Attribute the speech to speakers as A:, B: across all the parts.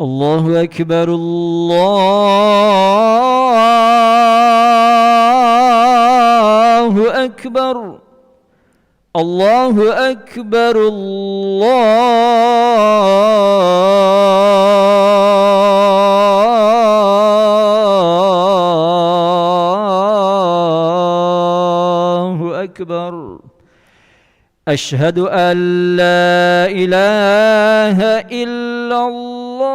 A: الله أكبر الله أكبر الله أكبر الله أكبر أشهد أن لا إله إلا الله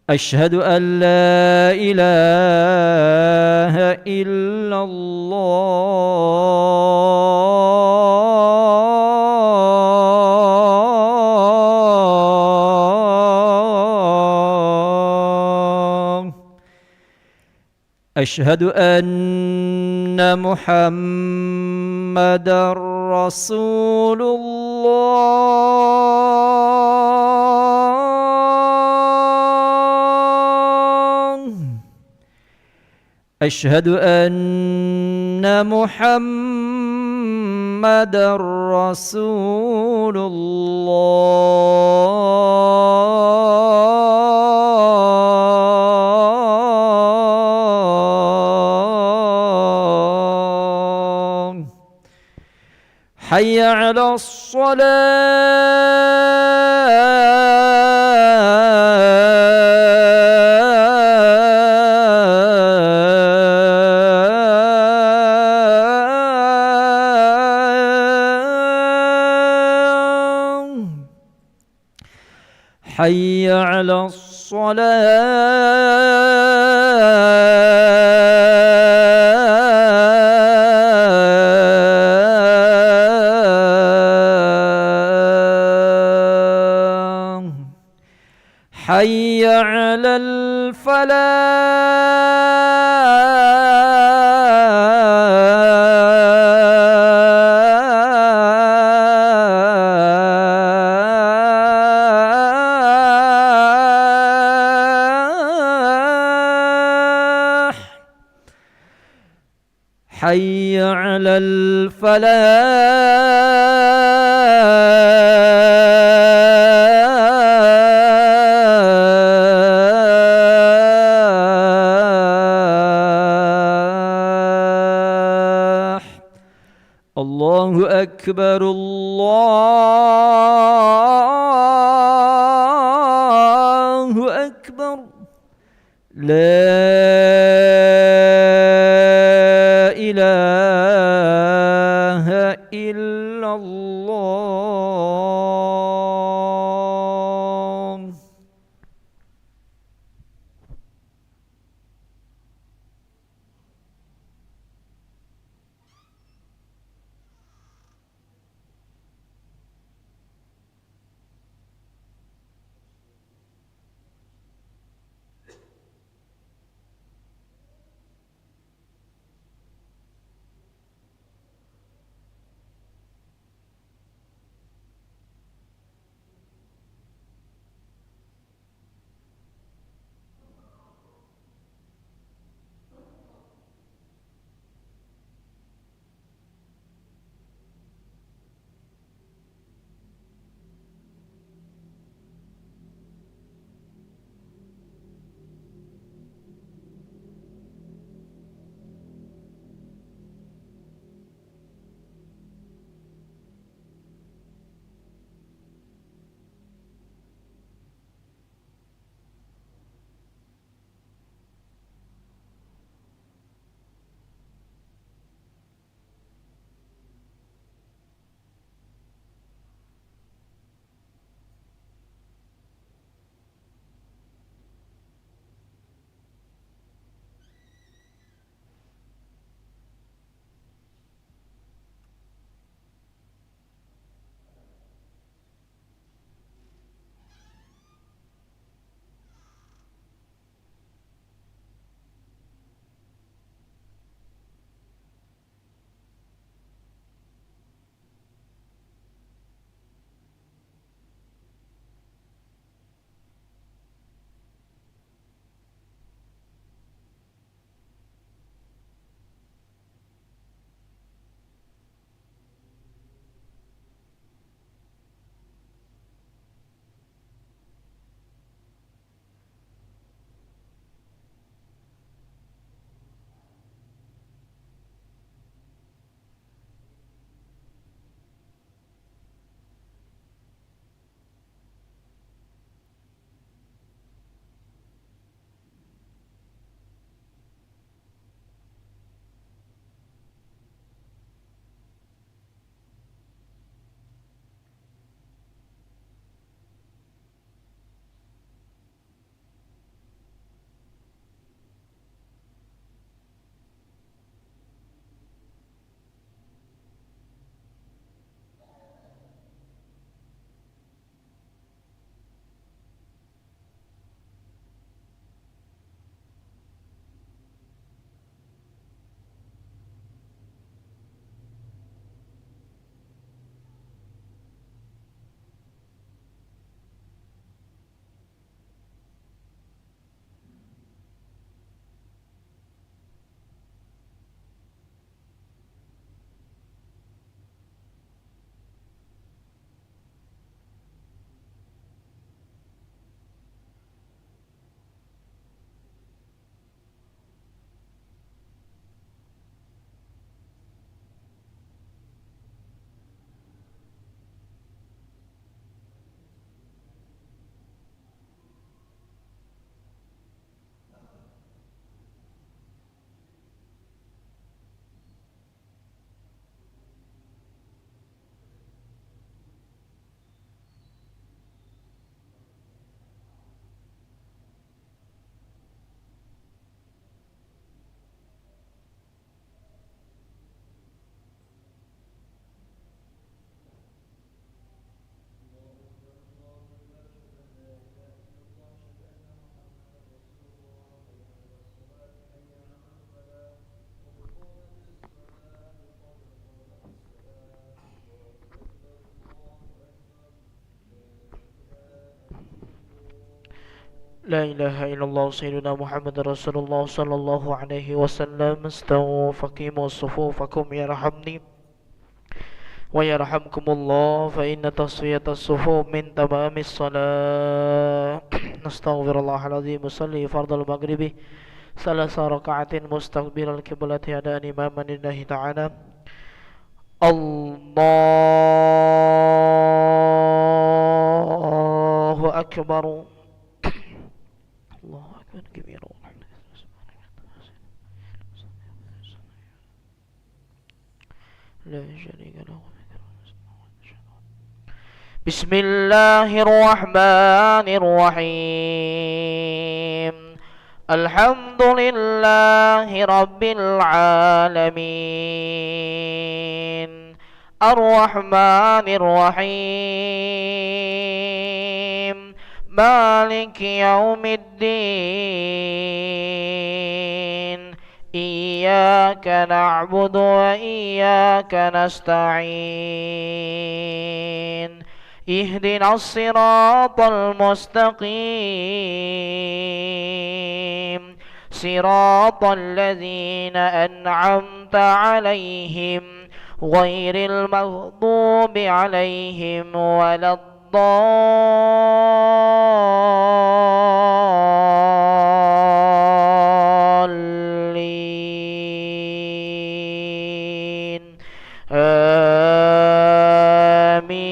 A: أشهد أن لا إله إلا الله أشهد أن محمدًا رسول الله أشهد أن محمدًا رسول الله حي على الصلاة حي على الصلاة حي على الفلاح حي على الفلاح الله أكبر الله أكبر لا إله إلا الله
B: لا إله إلا الله سيدنا محمد رسول الله صلى الله عليه وسلم. استووا فقيموا صفوفكم يرحمني ويرحمكم الله، فإن تصفية الصفوف من تمام الصلاة. نستغفر الله العظيم. صلي فرض المغرب 3 ركعات مستقبل القبلة أداء إماما لله تعالى. الله أكبر. الله أكبر كبيرا. لا شريك له. بسم الله الرحمن الرحيم. الحمد لله رب العالمين الرحمن الرحيم مالك يوم الدين إياك نعبد وإياك نستعين اهدنا الصراط المستقيم صراط الذين أنعمت عليهم غير المغضوب عليهم ولا الضالين آمين.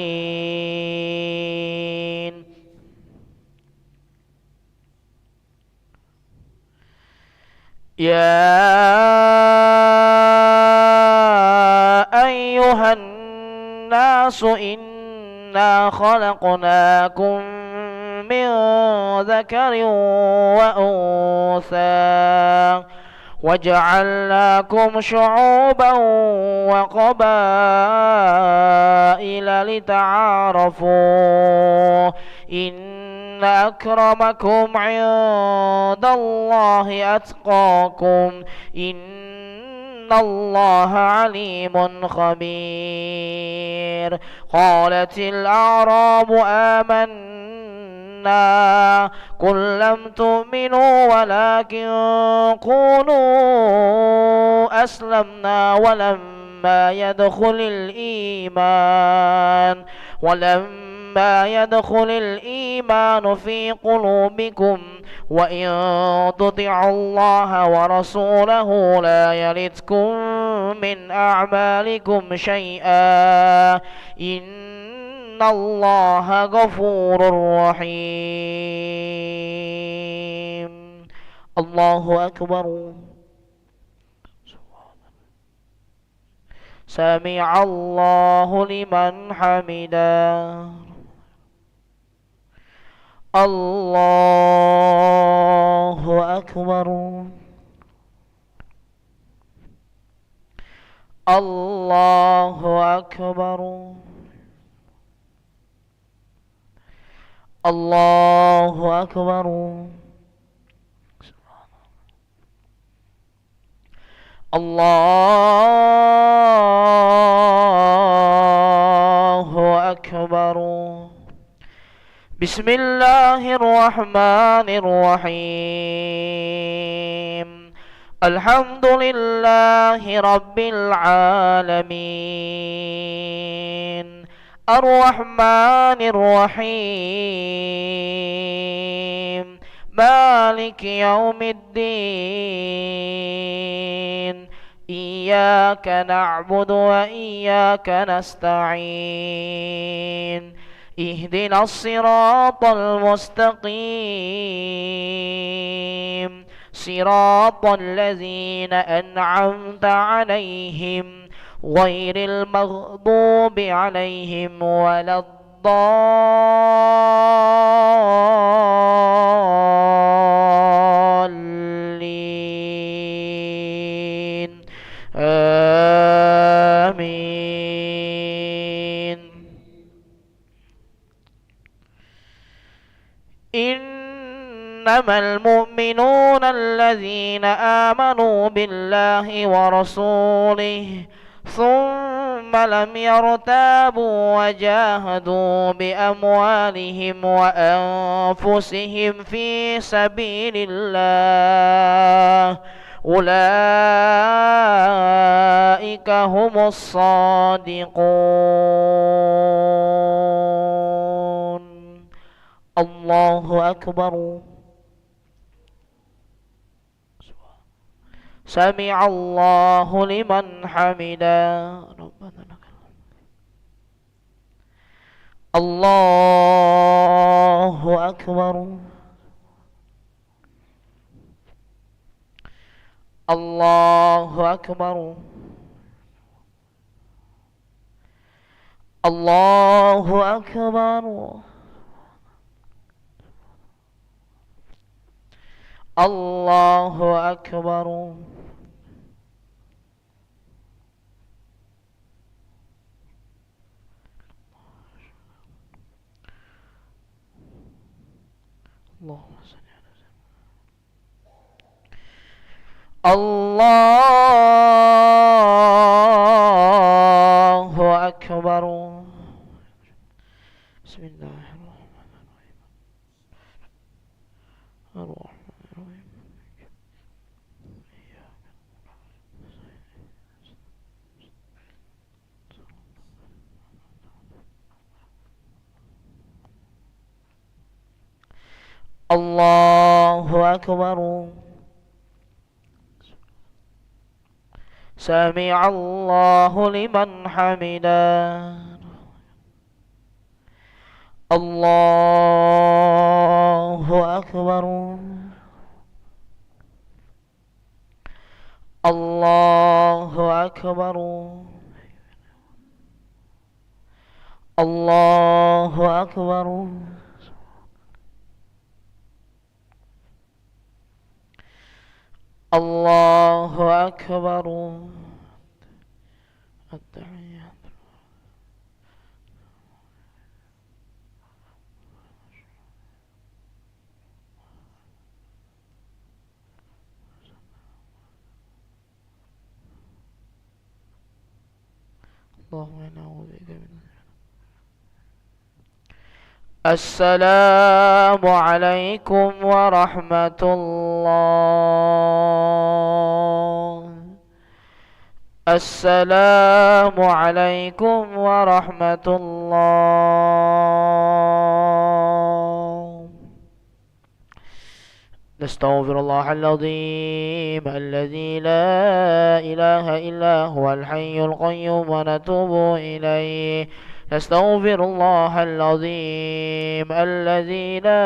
B: يا أيها الناس إنا خلقناكم من ذكر وأنثى وجعلناكم شعوبا وقبائل لتعارفوا إن أكرمكم عند الله أتقاكم إن الله عليم خبير. قالت الأعراب آمنا قل لم تؤمنوا ولكن قولوا أسلمنا ولما يدخل الإيمان في قلوبكم وإن تطيعوا الله ورسوله لا يلتكم من أعمالكم شيئا إن الله غفور رحيم. الله أكبر. سمع الله لمن حمده. الله أكبر. الله أكبر. الله أكبر. الله أكبر. بسم الله الرحمن الرحيم. الحمد لله رب العالمين الرحمن الرحيم مالك يوم الدين إياك نعبد وإياك نستعين اهدنا الصراط المستقيم صراط الذين أنعمت عليهم غير المغضوب عليهم ولا الضالين آمين. إنما المؤمنون الذين آمنوا بالله ورسوله ثم لم يرتابوا وجاهدوا بأموالهم وأنفسهم في سبيل الله أولئك هم الصادقون. الله أكبر. سمع الله لمن حمده. ربنا لك الله أكبر. الله أكبر. الله أكبر. الله أكبر. اللهم صل على سيدنا الله أكبر. بسم الله الرحمن الرحيم. الله أكبر. سمع الله لمن حمده. الله أكبر. الله أكبر. الله أكبر. الله أكبر. التحيات. اللهم إنا نعوذ بك من السلام عليكم ورحمة الله. السلام عليكم ورحمة الله. نستغفر الله العظيم الذي لا إله إلا هو الحي القيوم ونتوب إليه. نستغفر الله العظيم الذي لا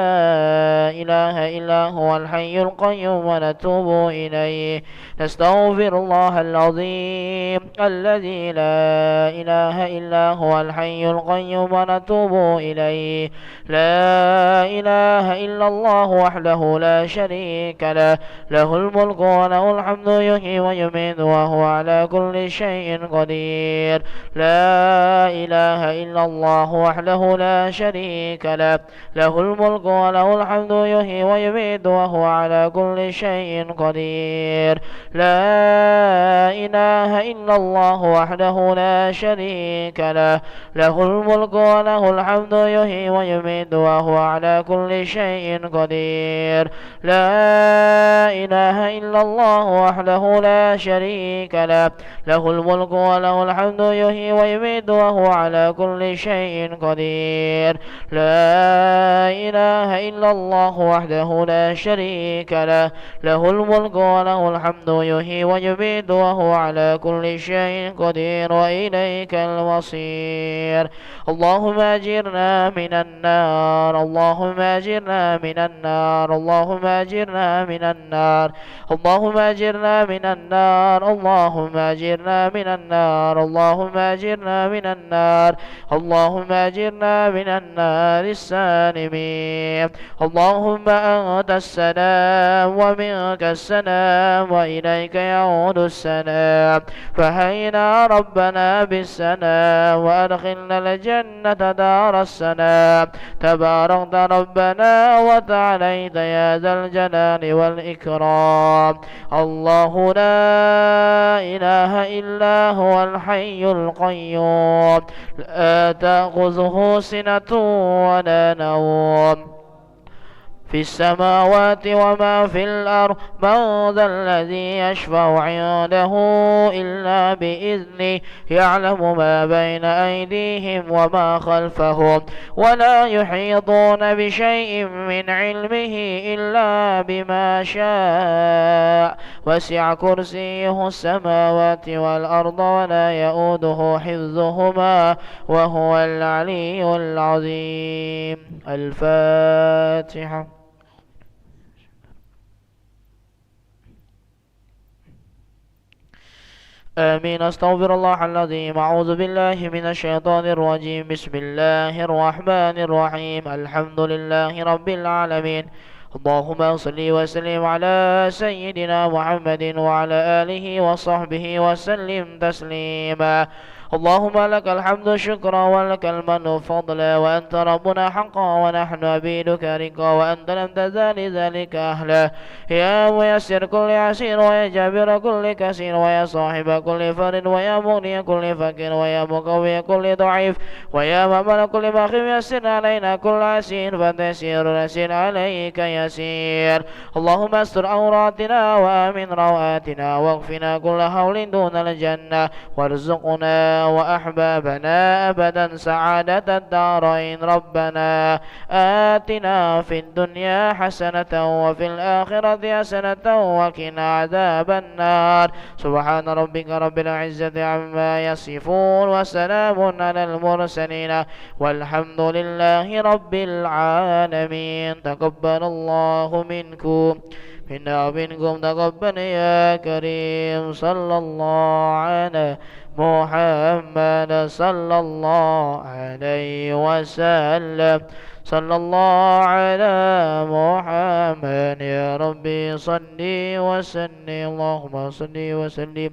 B: إله إلا هو الحي القيوم ونتوب إليه. نستغفر الله العظيم الذي لا إله إلا هو الحي القيوم ونتوب إليه. لا إله إلا الله وحده لا شريك له، له الملك وله الحمد يحيي ويميت وهو على كل شيء قدير. لا إله إلا الله وحده لا شريك له، له الملك وله الحمد يحيي ويميت وهو على كل شيء قدير. لا إله إلا الله وحده لا شريك له، له الملك وله الحمد يحيي ويميت وهو على كل شيء قدير. لا إله إلا الله وحده لا شريك له، له الملك وله الحمد يحيي ويميت وهو على كل شيء قدير. لا إله إلا الله وحده لا شريك له، له الملك وله الحمد يحيي ويميت وهو على كل شيء قدير وإليك المصير. اللهم أجرنا من النار، اللهم أجرنا من النار، اللهم أجرنا من النار، اللهم أجرنا من النار، اللهم أجرنا من النار، اللهم أجرنا من النار. اللهم أجرنا من النار السالمين. اللهم أنت السلام ومنك السلام وإليك يعود السلام، فهينا ربنا بالسلام وأدخلنا الجنة دار السلام. تباركت ربنا وتعاليت يا ذا الجلال والإكرام. الله لا إله إلا هو الحي القيوم، لا تأخذه سنة ولا نوم، في السماوات وما في الأرض. من ذا الذي يشفع عنده إلا بإذنه، يعلم ما بين أيديهم وما خلفهم، ولا يحيطون بشيء من علمه إلا بما شاء. وسع كرسيه السماوات والأرض ولا يؤوده حفظهما وهو العلي العظيم. الفاتحة. آمين. أستغفر الله العظيم. أعوذ بالله من الشيطان الرجيم. بسم الله الرحمن الرحيم. الحمد لله رب العالمين. اللهم صل وسلم على سيدنا محمد وعلى آله وصحبه وسلم تسليما. اللهم لك الحمد شكرا ولك المن فضلا، وأنت ربنا حقا ونحن عبيدك رقا، وأنت لم تزال ذلك أهلا. يا ميسر كل عسير، ويا جابر كل كسير، ويا صاحب كل فرد، ويا مغني كل فقير، ويا مقوي كل ضعيف، ويا ممن كل مخيف، يسر علينا كل عسير فتسير نسير عليك يسير. اللهم استر عوراتنا وآمن روآتنا، واغفنا كل هول دون الجنة، وارزقنا وأحبابنا أبدا سعادة الدارين. ربنا آتنا في الدنيا حسنة وفي الآخرة حسنة وقنا عذاب النار. سبحان ربك رب العزة عما يصفون، وسلام على المرسلين، والحمد لله رب العالمين. تقبل الله منكم منا ومنكم تقبل يا كريم. صلى الله على محمد صلى الله عليه وسلم. صلى الله على محمد. يا ربي صل وسلم. اللهم صل وسلم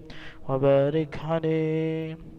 B: وبارك عليه.